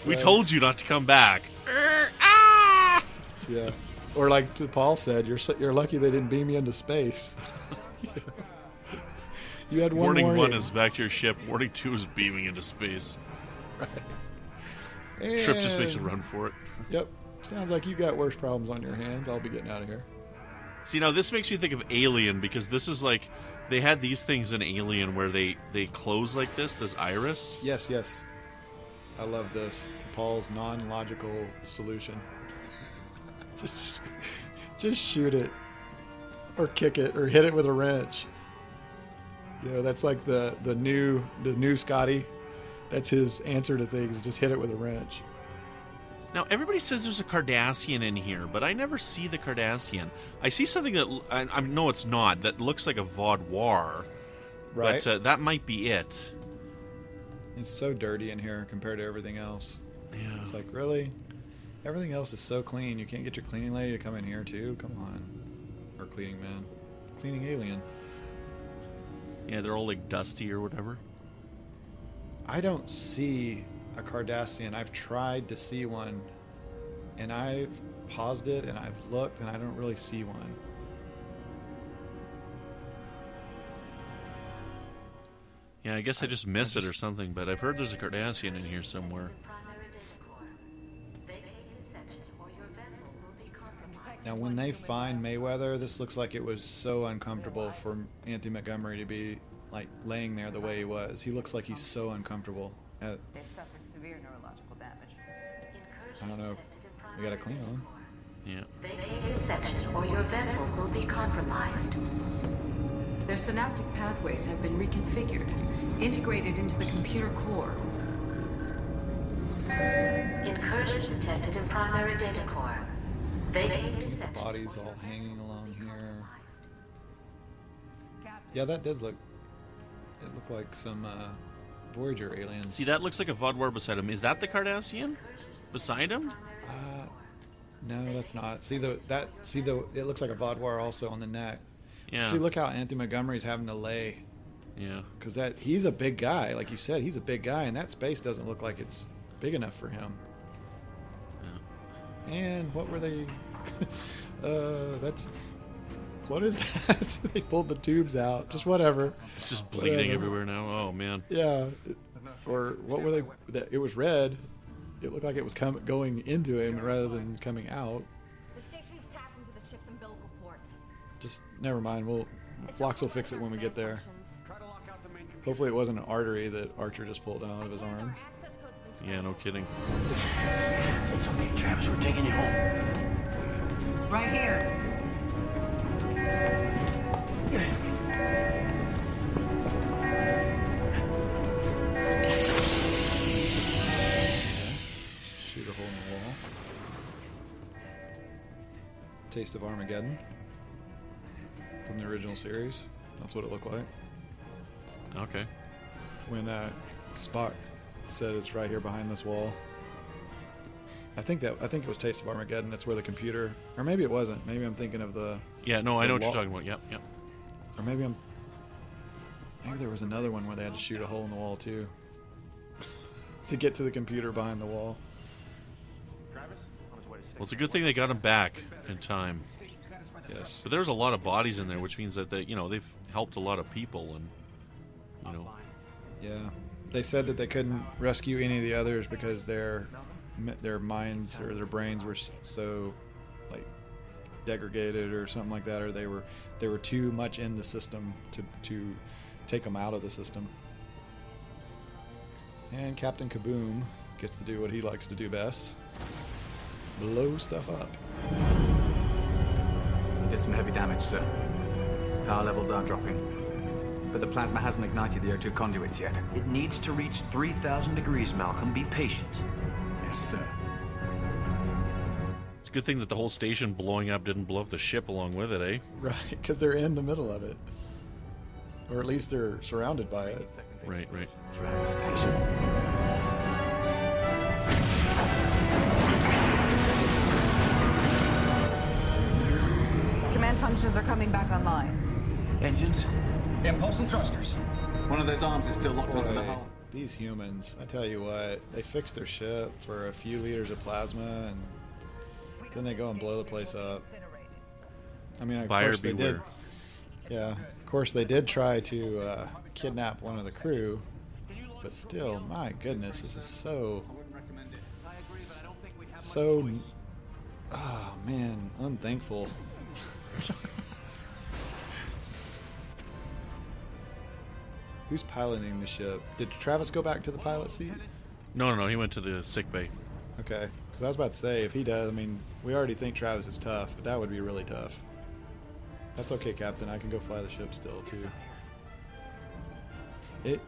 We told you not to come back. Yeah. Or like Paul said, you're lucky they didn't beam you into space. You had one warning. Warning 1 is back to your ship. Warning 2 is beaming into space. Right. Trip just makes a run for it. Yep. Sounds like you got worse problems on your hands. I'll be getting out of here. See, now this makes me think of Alien, because this is like, they had these things in Alien where they close like this iris. Yes. I love this. To Paul's non-logical solution. Just shoot it. Or kick it. Or hit it with a wrench. You know, that's like the new Scotty. That's his answer to things. Just hit it with a wrench. Now, everybody says there's a Cardassian in here, but I never see the Cardassian. I see something that, I know it's not, that looks like a Vaudoir. Right. But that might be it. It's so dirty in here compared to everything else. Yeah. It's like, really? Everything else is so clean. You can't get your cleaning lady to come in here, too? Come on. Or cleaning man. Cleaning alien. Yeah, they're all like dusty or whatever. I don't see a Cardassian. I've tried to see one, and I've paused it, and I've looked, and I don't really see one. Yeah, I guess I just miss it or something, but I've heard there's a Cardassian in here somewhere. Now, when they find Mayweather, this looks like it was so uncomfortable for Anthony Montgomery to be like laying there the way he was. He looks like he's so uncomfortable. They've suffered severe neurological damage. I don't know. We gotta clean them. Yeah. Vacate this section, or your vessel will be compromised. Their synaptic pathways have been reconfigured, integrated into the computer core. Incursion detected in primary data core. Vacate this section. Bodies all hanging along here. Yeah, that did look. It looked like some Voyager aliens. See, that looks like a Vaudoir beside him. Is that the Cardassian beside him? No, that's not. It looks like a Vaudoir also on the neck. Yeah. See, look how Anthony Montgomery's having to lay. Yeah. Because he's a big guy, like you said. He's a big guy, and that space doesn't look like it's big enough for him. Yeah. And what were they? What is that? They pulled the tubes out. Just whatever. It's just bleeding everywhere now. Oh man. Yeah. Or what were they? It was red. It looked like it was going into him rather than coming out. The station's tapped into the ship's umbilical ports. Just never mind. Phlox will fix it when we get there. Hopefully it wasn't an artery that Archer just pulled out of his arm. Yeah, no kidding. It's okay, Travis. We're taking you home. Right here. Shoot a hole in the wall. Taste of Armageddon from the original series. That's what it looked like. Okay. When Spock said it's right here behind this wall. I think it was Taste of Armageddon. That's where the computer, or maybe it wasn't. Maybe I'm thinking of the. Yeah, no, I know what you're talking about. Yep. Or maybe there was another one where they had to shoot a hole in the wall too, to get to the computer behind the wall. Travis, on his way. Well, it's a good thing they got him back in time. Yes. But there's a lot of bodies in there, which means that they've helped a lot of people, and Yeah. They said that they couldn't rescue any of the others because their minds or their brains were so like degraded or something like that, or they were too much in the system to take them out of the system. And Captain Kaboom gets to do what he likes to do best: blow stuff up. He did some heavy damage, sir. Power levels are dropping. But the plasma hasn't ignited the O2 conduits yet. It needs to reach 3,000 degrees, Malcolm. Be patient. Yes, sir. it's a good thing that the whole station blowing up didn't blow up the ship along with it, eh? Right, because they're in the middle of it. Or at least they're surrounded by it. Right. Throughout the station. Command functions are coming back online. Engines? Impulse and thrusters. One of those arms is still locked onto the hull. These humans, I tell you what, they fix their ship for a few liters of plasma and then they go and blow the place up. I mean, of Buyer course they did. beware. Yeah, of course they did try to kidnap one of the crew, but still, my goodness, this is so, oh man, unthankful. Who's piloting the ship? Did Travis go back to the pilot seat? No, he went to the sick bay. Okay, because I was about to say, if he does, I mean, we already think Travis is tough, but that would be really tough. That's okay, Captain. I can go fly the ship still, too.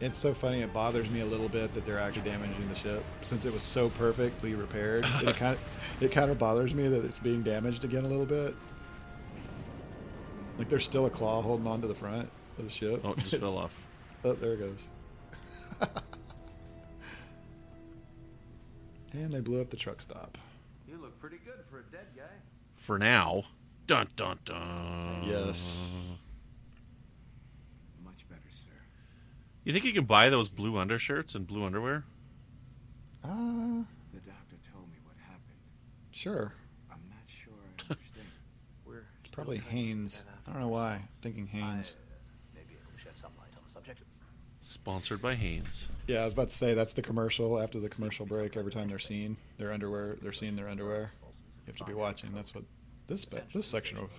It's so funny. It bothers me a little bit that they're actually damaging the ship. Since it was so perfectly repaired, it kind of bothers me that it's being damaged again a little bit. Like there's still a claw holding on to the front of the ship. Oh, it just fell off. Oh, there it goes. And they blew up the truck stop. You look pretty good for a dead guy. For now. Dun, dun, dun. Yes. Much better, sir. You think you can buy those blue undershirts and blue underwear? The doctor told me what happened. Sure. I'm not sure I understand. It's probably Hanes. I don't know why. I'm thinking Hanes. Maybe it will shed some light on the subject. Sponsored by Hanes. Yeah, I was about to say that's the commercial. After the commercial break, every time they're seeing their underwear. You have to be watching. That's what this section of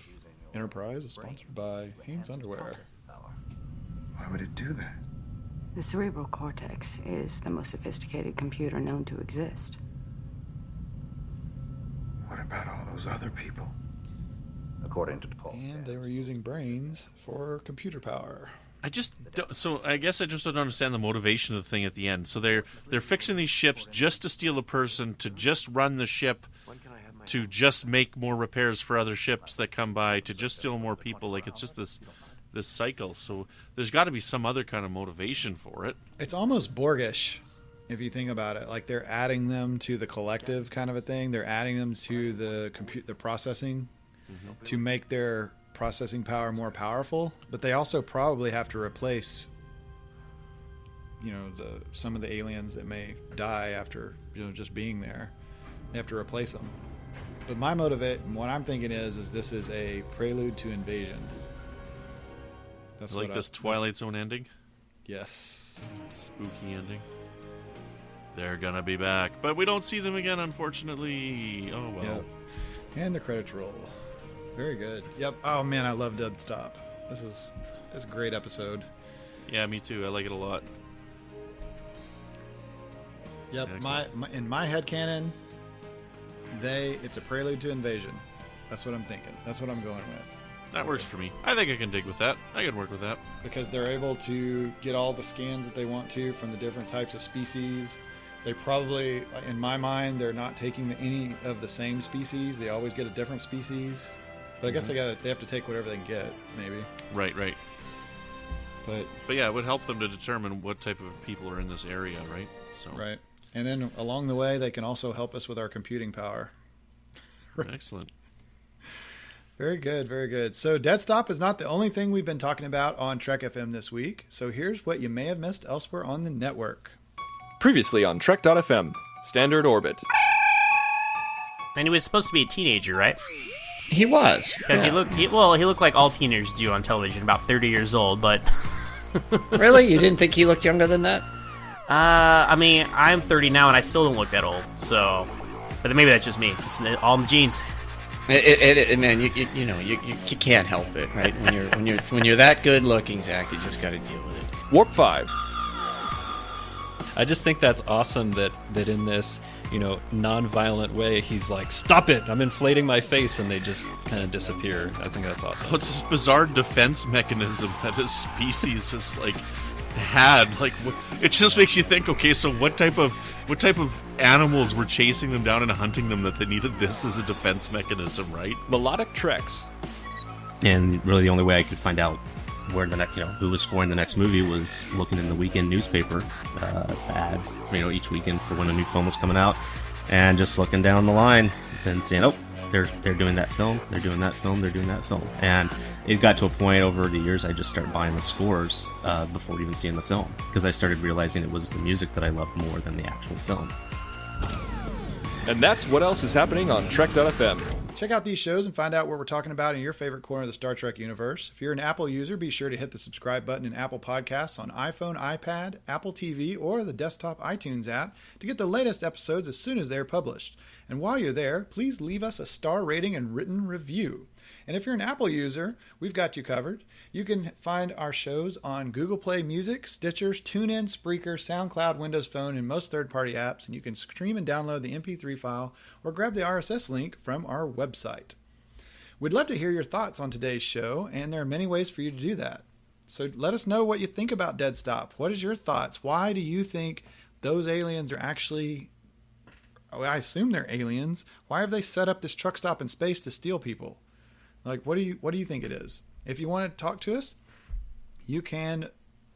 Enterprise is sponsored by Hanes Underwear. Why would it do that? The cerebral cortex is the most sophisticated computer known to exist. What about all those other people? According to Paul. And they were using brains for computer power. I guess I just don't understand the motivation of the thing at the end. So they're fixing these ships just to steal a person, to just run the ship, to just make more repairs for other ships that come by, to just steal more people. Like, it's just this cycle. So there's got to be some other kind of motivation for it. It's almost Borgish, if you think about it. Like they're adding them to the collective kind of a thing. They're adding them to the processing to make their processing power more powerful. But they also probably have to replace, some of the aliens that may die after just being there. They have to replace them. But what I'm thinking is this is a prelude to invasion. That's like this Twilight Zone ending? Yes. Spooky ending. They're gonna be back, but we don't see them again, unfortunately. Oh well. Yep. And the credits roll. Very good. Yep. Oh man, I love Dead Stop. This is a great episode. Yeah, me too. I like it a lot. Yep. In my headcanon, it's a prelude to invasion. That's what I'm thinking. That's what I'm going with. That works for me. I think I can dig with that. I can work with that. Because they're able to get all the scans that they want to from the different types of species. They probably, in my mind, they're not taking any of the same species. They always get a different species. But I guess they have to take whatever they can get, maybe. Right. But yeah, it would help them to determine what type of people are in this area, right? So right. And then along the way, they can also help us with our computing power. Excellent. Very good, very good. So Dead Stop is not the only thing we've been talking about on Trek FM this week. So here's what you may have missed elsewhere on the network. Previously on Trek.fm, Standard Orbit. And he was supposed to be a teenager, right? He was. Because he looked like all teenagers do on television, about 30 years old, but... Really? You didn't think he looked younger than that? I mean, I'm 30 now, and I still don't look that old, so... But maybe that's just me. It's all in the genes. Man, you can't help it, right? When you're that good looking, Zach, you just got to deal with it. Warp 5. I just think that's awesome that in this, non-violent way, he's like, "Stop it! I'm inflating my face," and they just kind of disappear. I think that's awesome. What's this bizarre defense mechanism that his species has had? It just makes you think. Okay, so what type of animals were chasing them down and hunting them that they needed this as a defense mechanism, right? Melodic Treks. And really, the only way I could find out where the next, who was scoring the next movie was looking in the weekend newspaper ads, each weekend for when a new film was coming out, and just looking down the line and saying, oh, they're doing that film, they're doing that film, they're doing that film, and it got to a point over the years I just started buying the scores before even seeing the film, because I started realizing it was the music that I loved more than the actual film. And that's what else is happening on Trek.fm. Check out these shows and find out what we're talking about in your favorite corner of the Star Trek universe. If you're an Apple user, be sure to hit the subscribe button in Apple Podcasts on iPhone, iPad, Apple TV, or the desktop iTunes app to get the latest episodes as soon as they're published. And while you're there, please leave us a star rating and written review. And if you're an Apple user, we've got you covered. You can find our shows on Google Play Music, Stitchers, TuneIn, Spreaker, SoundCloud, Windows Phone, and most third-party apps. And you can stream and download the MP3 file or grab the RSS link from our website. We'd love to hear your thoughts on today's show, and there are many ways for you to do that. So let us know what you think about Dead Stop. What is your thoughts? Why do you think those aliens are actually... I assume they're aliens. Why have they set up this truck stop in space to steal people? What do you think it is? If you want to talk to us, you can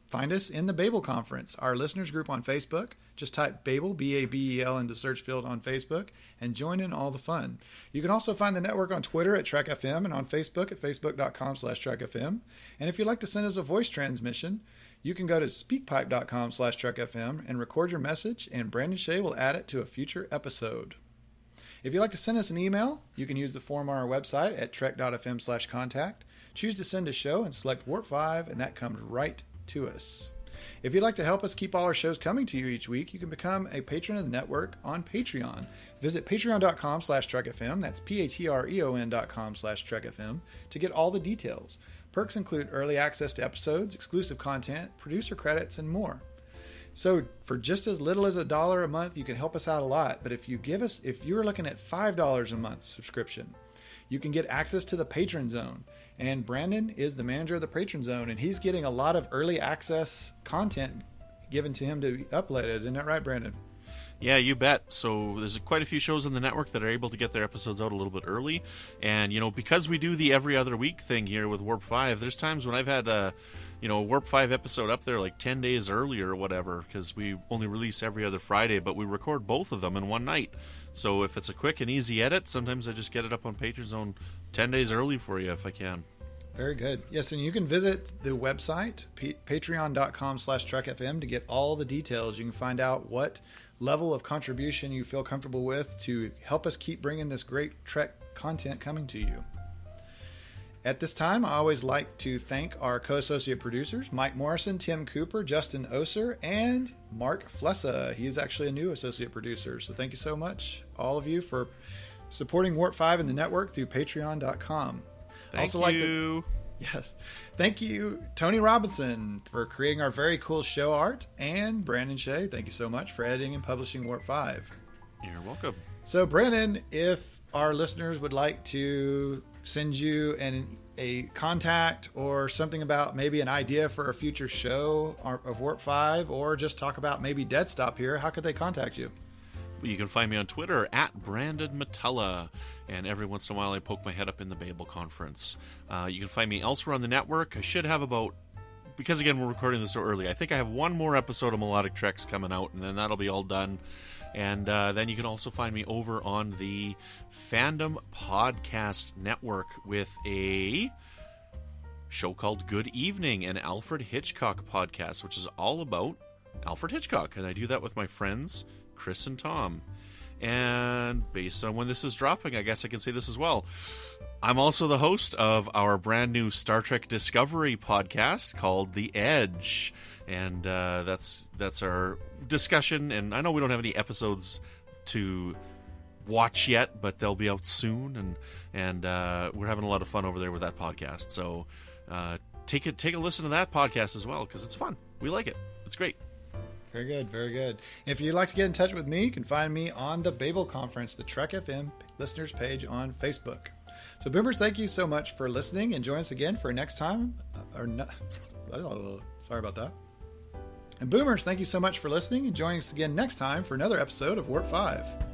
find us in the Babel Conference, our listeners group on Facebook. Just type Babel, B-A-B-E-L, into the search field on Facebook and join in all the fun. You can also find the network on Twitter at Trek FM and on Facebook at facebook.com/TrekFM. And if you'd like to send us a voice transmission, you can go to speakpipe.com/TrekFM and record your message, and Brandon Shea will add it to a future episode. If you'd like to send us an email, you can use the form on our website at trek.fm/contact. Choose to send a show and select Warp 5, and that comes right to us. If you'd like to help us keep all our shows coming to you each week, you can become a patron of the network on Patreon. Visit patreon.com/TrekFM, that's patreon.com/TrekFM, to get all the details. Perks include early access to episodes, exclusive content, producer credits, and more. So for just as little as $1 a month, you can help us out a lot. But if you're looking at $5 a month subscription, you can get access to the Patron Zone. And Brandon is the manager of the Patron Zone, and he's getting a lot of early access content given to him to be uploaded. Isn't that right, Brandon? Yeah, you bet. So there's quite a few shows on the network that are able to get their episodes out a little bit early. And, because we do the every other week thing here with Warp 5, there's times when I've had a Warp 5 episode up there 10 days early or whatever, because we only release every other Friday, but we record both of them in one night. So if it's a quick and easy edit, sometimes I just get it up on Patreon Zone 10 days early for you if I can. Very good. Yes, and you can visit the website, patreon.com/TrekFM, to get all the details. You can find out what level of contribution you feel comfortable with to help us keep bringing this great Trek content coming to you. At this time, I always like to thank our co-associate producers, Mike Morrison, Tim Cooper, Justin Oser, and Mark Flessa. He is actually a new associate producer. So thank you so much, all of you, for supporting Warp 5 and the network through patreon.com. Thank you. Yes. Thank you, Tony Robinson, for creating our very cool show art, and Brandon Shea, thank you so much for editing and publishing Warp 5. You're welcome. So, Brandon, if our listeners would like to send you a contact or something about maybe an idea for a future show of Warp 5, or just talk about maybe Dead Stop here, how could they contact you? You can find me on Twitter at Brandon Matella, and every once in a while I poke my head up in the Babel Conference. You can find me elsewhere on the network. I should have because again we're recording this so early, I think I have one more episode of Melodic Treks coming out, and then that'll be all done. And then you can also find me over on the Fandom Podcast Network with a show called Good Evening, an Alfred Hitchcock podcast, which is all about Alfred Hitchcock, and I do that with my friends Chris and Tom. And based on when this is dropping, I guess I can say this as well. I'm also the host of our brand new Star Trek Discovery podcast called The Edge. And that's our discussion. And I know we don't have any episodes to watch yet, but they'll be out soon. And we're having a lot of fun over there with that podcast. So take a listen to that podcast as well, because it's fun. We like it. It's great. Very good, very good. If you'd like to get in touch with me, you can find me on the Babel Conference, the Trek FM listeners page on Facebook. So, Boomers, thank you so much for listening, and join us again for next time. Sorry about that. And Boomers, thank you so much for listening, and join us again next time for another episode of Warp 5.